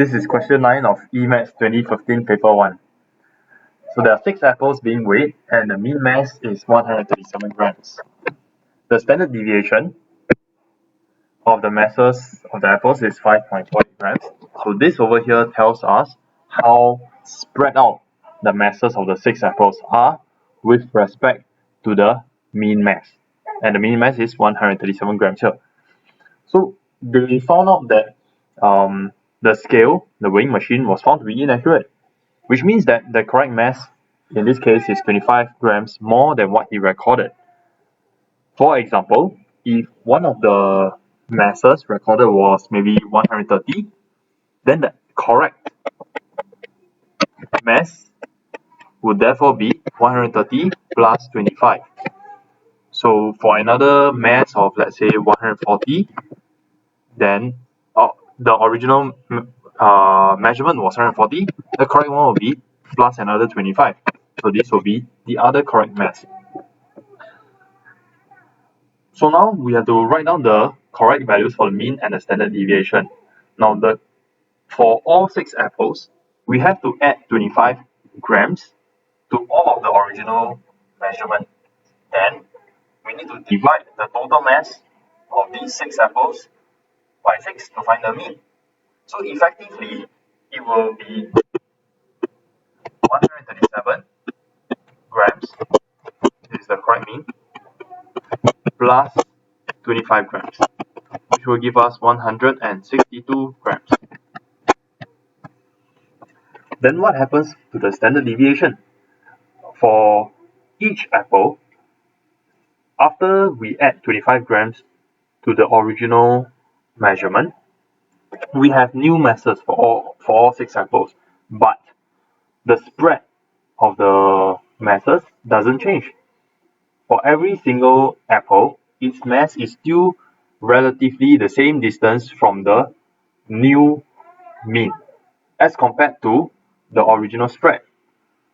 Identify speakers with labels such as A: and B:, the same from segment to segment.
A: This is question 9 of EMATS 2015 paper 1. So there are 6 apples being weighed and the mean mass is 137 grams. The standard deviation of the masses of the apples is 5.48 grams. So this over here tells us how spread out the masses of the 6 apples are with respect to the mean mass. And the mean mass is 137 grams here. So they found out that the scale, the weighing machine, was found to be inaccurate, which means that the correct mass in this case is 25 grams more than what he recorded. For example, if one of the masses recorded was maybe 130, then the correct mass would therefore be 130 plus 25. So for another mass of let's say 140, then the original measurement was 140, the correct one will be plus another 25. So this will be the other correct mass. So now we have to write down the correct values for the mean and the standard deviation. Now for all 6 apples, we have to add 25 grams to all of the original measurement. Then we need to divide the total mass of these 6 apples by 6 to find the mean. So effectively, it will be 137 grams, this is the correct mean, plus 25 grams, which will give us 162 grams. Then what happens to the standard deviation? For each apple, after we add 25 grams to the original measurement, we have new masses for all 6 apples, but the spread of the masses doesn't change. For every single apple, its mass is still relatively the same distance from the new mean as compared to the original spread.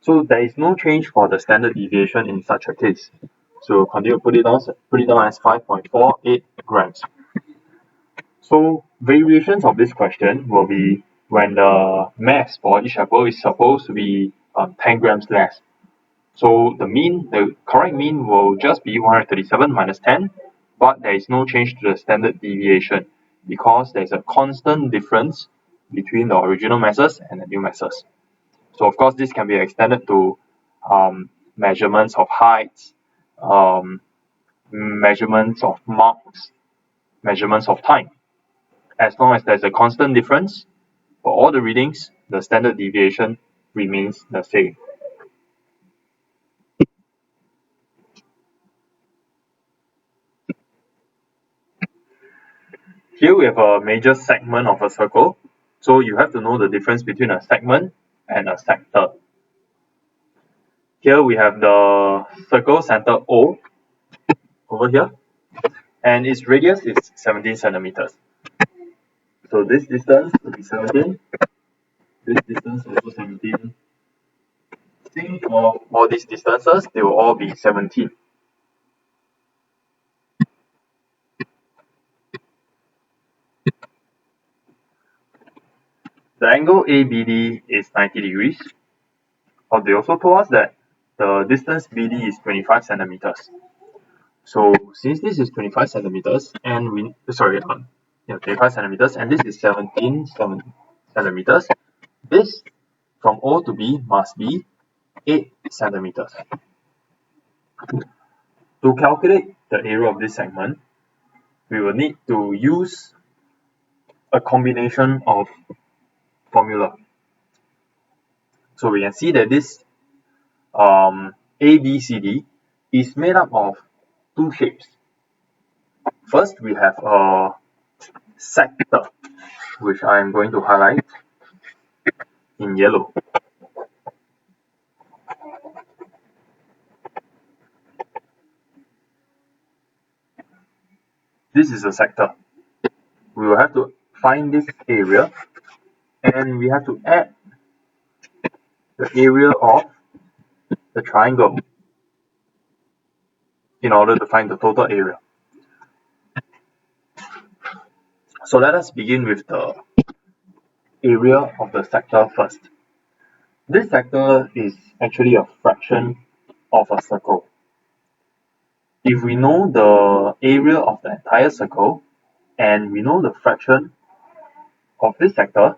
A: So there is no change for the standard deviation in such a case. So continue to put it down as 5.48 grams. So variations of this question will be when the mass for each apple is supposed to be 10 grams less. So the correct mean will just be 137 minus 10, but there is no change to the standard deviation because there is a constant difference between the original masses and the new masses. So of course this can be extended to measurements of heights, measurements of marks, measurements of time. As long as there's a constant difference for all the readings, the standard deviation remains the same. Here we have a major segment of a circle, so you have to know the difference between a segment and a sector. Here we have the circle center O over here, and its radius is 17 centimeters. So this distance will be 17, this distance also 17. Think of all these distances, they will all be 17. The angle ABD is 90 degrees. They also told us that the distance BD is 25 centimeters. So since this is 25 centimeters and 25 centimeters and this is 17 centimeters, this from O to B must be 8 centimeters. To calculate the area of this segment, we will need to use a combination of formula. So we can see that this ABCD is made up of 2 shapes. First, we have a sector, which I am going to highlight in yellow. This is a sector. We will have to find this area and we have to add the area of the triangle in order to find the total area. So let us begin with the area of the sector first. This sector is actually a fraction of a circle. If we know the area of the entire circle and we know the fraction of this sector,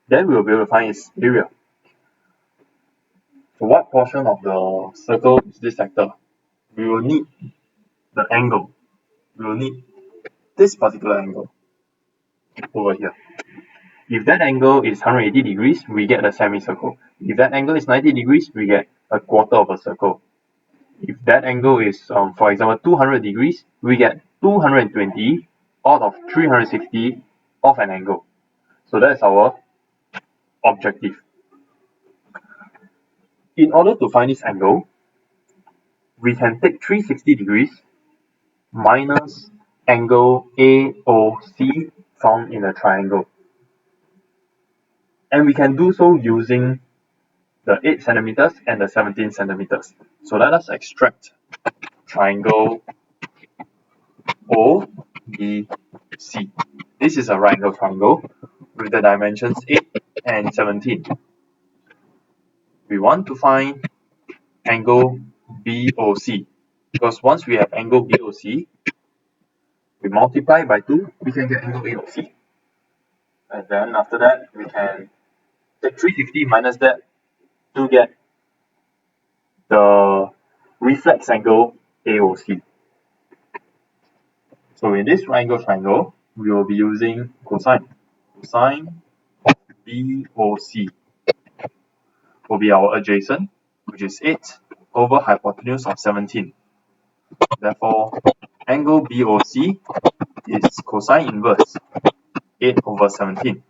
A: then we will be able to find its area. So what portion of the circle is this sector? We will need the angle. We will need this particular angle over here. If that angle is 180 degrees, we get a semicircle. If that angle is 90 degrees, we get a quarter of a circle. If that angle is, for example, 200 degrees, we get 220 out of 360 of an angle. So that's our objective. In order to find this angle, we can take 360 degrees minus angle AOC found in a triangle. And we can do so using the 8 centimeters and the 17 centimeters. So let us extract triangle OBC. This is a right angle triangle with the dimensions 8 and 17. We want to find angle BOC because once we have angle BOC, we multiply by 2, we can get angle AOC. And then after that, we can take 360 minus that to get the reflex angle AOC. So in this right angle triangle, we will be using cosine. Cosine of BOC will be our adjacent, which is 8 over hypotenuse of 17. Therefore, angle BOC is cosine inverse 8 over 17.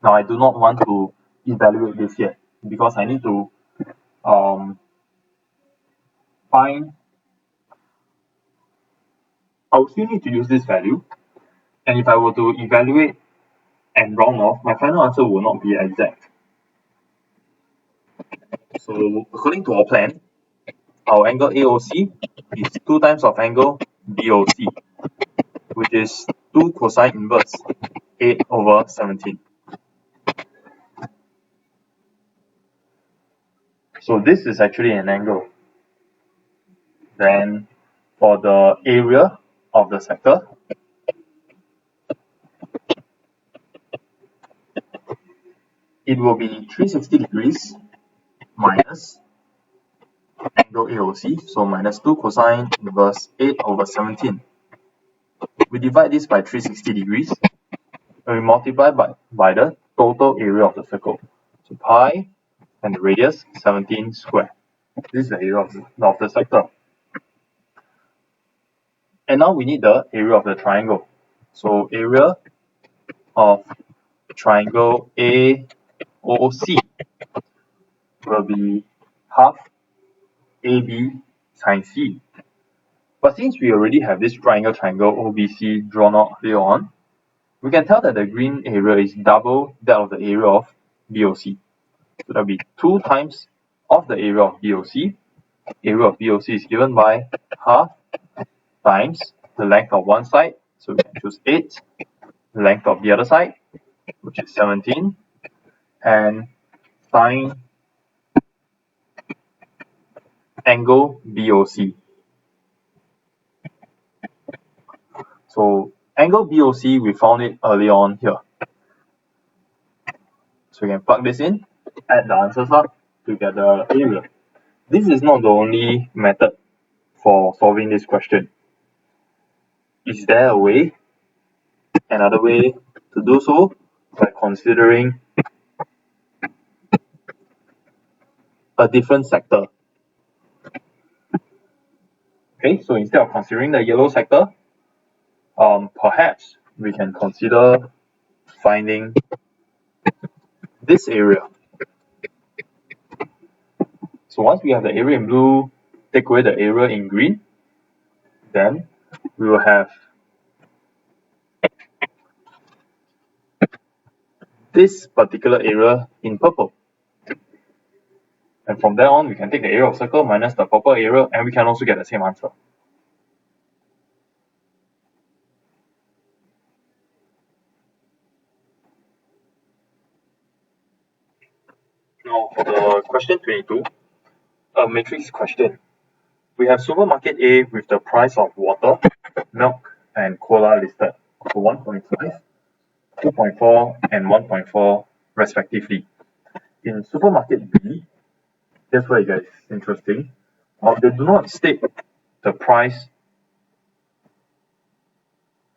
A: Now I do not want to evaluate this yet because I need to find, I will still need to use this value, and if I were to evaluate and round off, my final answer will not be exact. So according to our plan, our angle AOC is 2 times of angle BOC, which is 2 cosine inverse 8 over 17. So this is actually an angle. Then for the area of the sector, it will be 360 degrees minus angle AOC, so minus 2 cosine inverse 8 over 17. We divide this by 360 degrees and we multiply by the total area of the circle. So pi and the radius 17 square. This is the area of the sector. And now we need the area of the triangle. So area of triangle AOC will be half AB sine C. But since we already have this triangle OBC drawn out earlier on, we can tell that the green area is double that of the area of BOC. So that will be 2 times of the area of BOC. Area of BOC is given by half times the length of one side, so we can choose 8, the length of the other side, which is 17, and sine angle BOC. So angle BOC, we found it early on here. So we can plug this in, add the answers up to get the area. This is not the only method for solving this question. Is there a way, another way to do so by considering a different sector? Okay, so instead of considering the yellow sector, perhaps we can consider finding this area. So once we have the area in blue, take away the area in green, then we will have this particular area in purple. And from there on, we can take the area of circle minus the purple area, and we can also get the same answer. Now for the question 22, a matrix question. We have supermarket A with the price of water, milk, and cola listed for 1.5, 2.4, and 1.4 respectively. In supermarket B, that's where it gets interesting. They do not state the price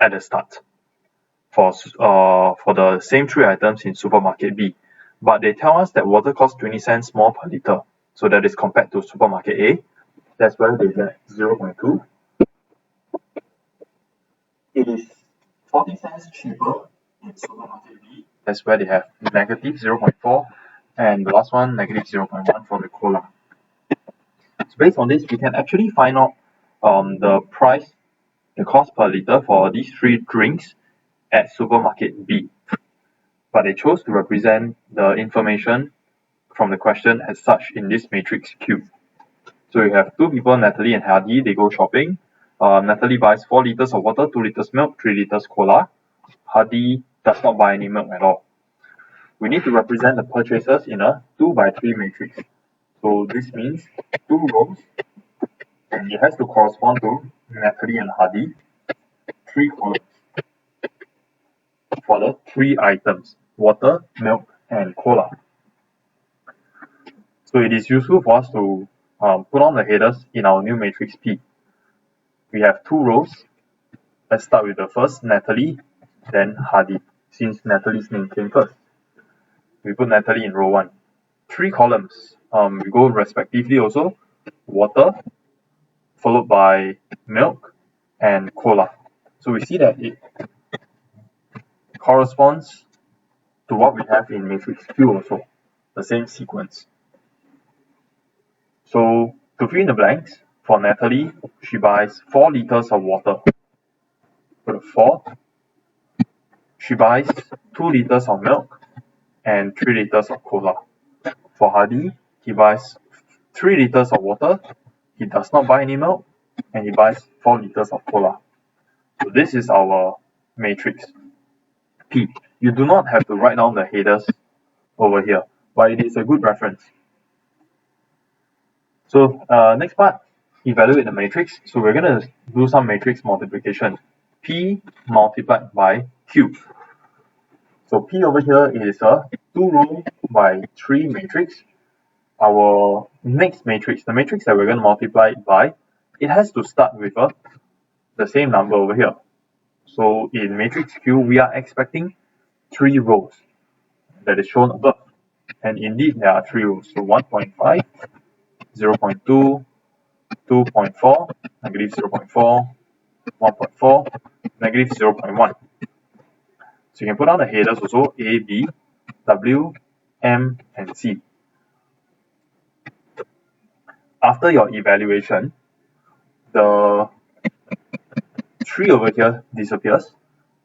A: at the start for the same three items in supermarket B, but they tell us that water costs 20 cents more per liter. So that is compared to supermarket A. That's where they get 0.2. It is 40 cents cheaper in supermarket B. That's where they have negative 0.4, and the last one negative 0.1 for the cola. So based on this, we can actually find out the price, the cost per liter for these three drinks at supermarket B. But they chose to represent the information from the question as such in this matrix Q. So you have two people, Natalie and Hardy, they go shopping. Natalie buys 4 liters of water, 2 liters milk, 3 liters cola. Hardy does not buy any milk at all. We need to represent the purchases in a 2 by 3 matrix. So this means 2 rows, and it has to correspond to Natalie and Hardy, 3 columns for the 3 items, water, milk, and cola. So it is useful for us to put on the headers in our new matrix P. We have 2 rows. Let's start with the first, Natalie, then Hardy, since Natalie's name came first. We put Natalie in row 1. 3 columns. We go respectively also, water, followed by milk, and cola. So we see that it corresponds to what we have in matrix Q also, the same sequence. So to fill in the blanks, for Natalie, she buys 4 liters of water. Put 4. She buys 2 liters of milk and 3 liters of cola. For Hardy, he buys 3 liters of water, he does not buy any milk, and he buys 4 liters of cola. So this is our matrix P. You do not have to write down the headers over here, but it is a good reference. So next part, evaluate the matrix. So we're going to do some matrix multiplication. P multiplied by Q. So P over here is a 2 row by 3 matrix. Our next matrix, the matrix that we're going to multiply it by, it has to start with the same number over here. So in matrix Q, we are expecting 3 rows that is shown above. And indeed, there are 3 rows. So 1.5, 0.2, 2.4, negative 0.4, 1.4, negative 0.1. So you can put on the headers also A, B, W, M, and C. After your evaluation, the 3 over here disappears,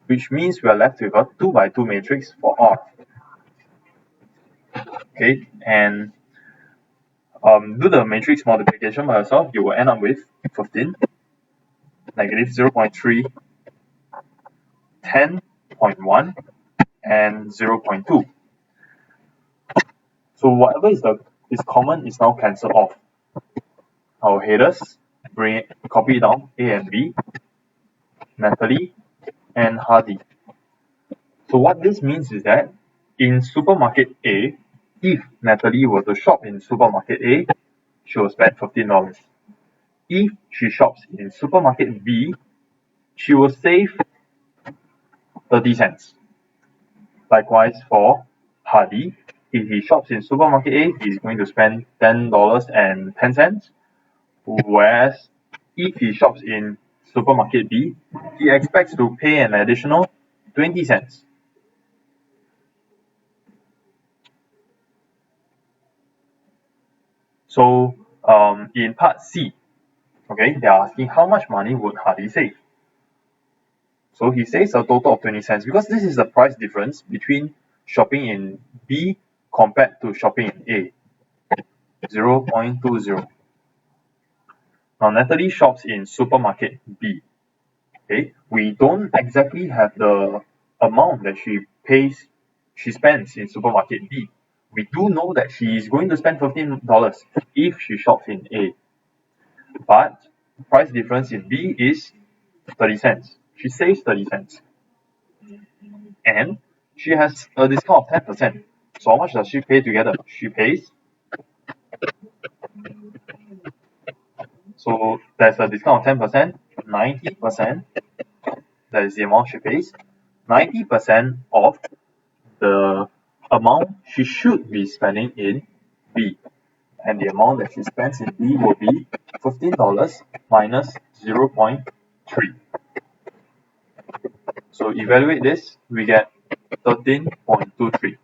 A: which means we are left with a 2 by 2 matrix for R. Okay, and do the matrix multiplication by yourself, you will end up with 15, negative 0.3, 10.1, and 0.2. So whatever is common is now cancelled off. Our headers, copy down A and B, Natalie, and Hardy. So what this means is that in supermarket A, if Natalie were to shop in supermarket A, she will spend $15. If she shops in supermarket B, she will save 30 cents. Likewise for Hardy, if he shops in supermarket A, he's going to spend $10.10. Whereas if he shops in supermarket B, he expects to pay an additional 20 cents. So in part C, okay, they're asking how much money would Hardy save. So he saves a total of 20 cents because this is the price difference between shopping in B compared to shopping in A, 0.20. Now Natalie shops in supermarket B. Okay, we don't exactly have the amount that she spends in supermarket B, we do know that she is going to spend $15 if she shops in A. But price difference in B is 30 cents. She saves 30 cents. And she has a discount of 10%. So how much does she pay together? She pays, so there's a discount of 10%, 90%, that is the amount she pays. 90% of the amount she should be spending in B. And the amount that she spends in B will be $15 minus 0.3. So evaluate this, we get 13.23.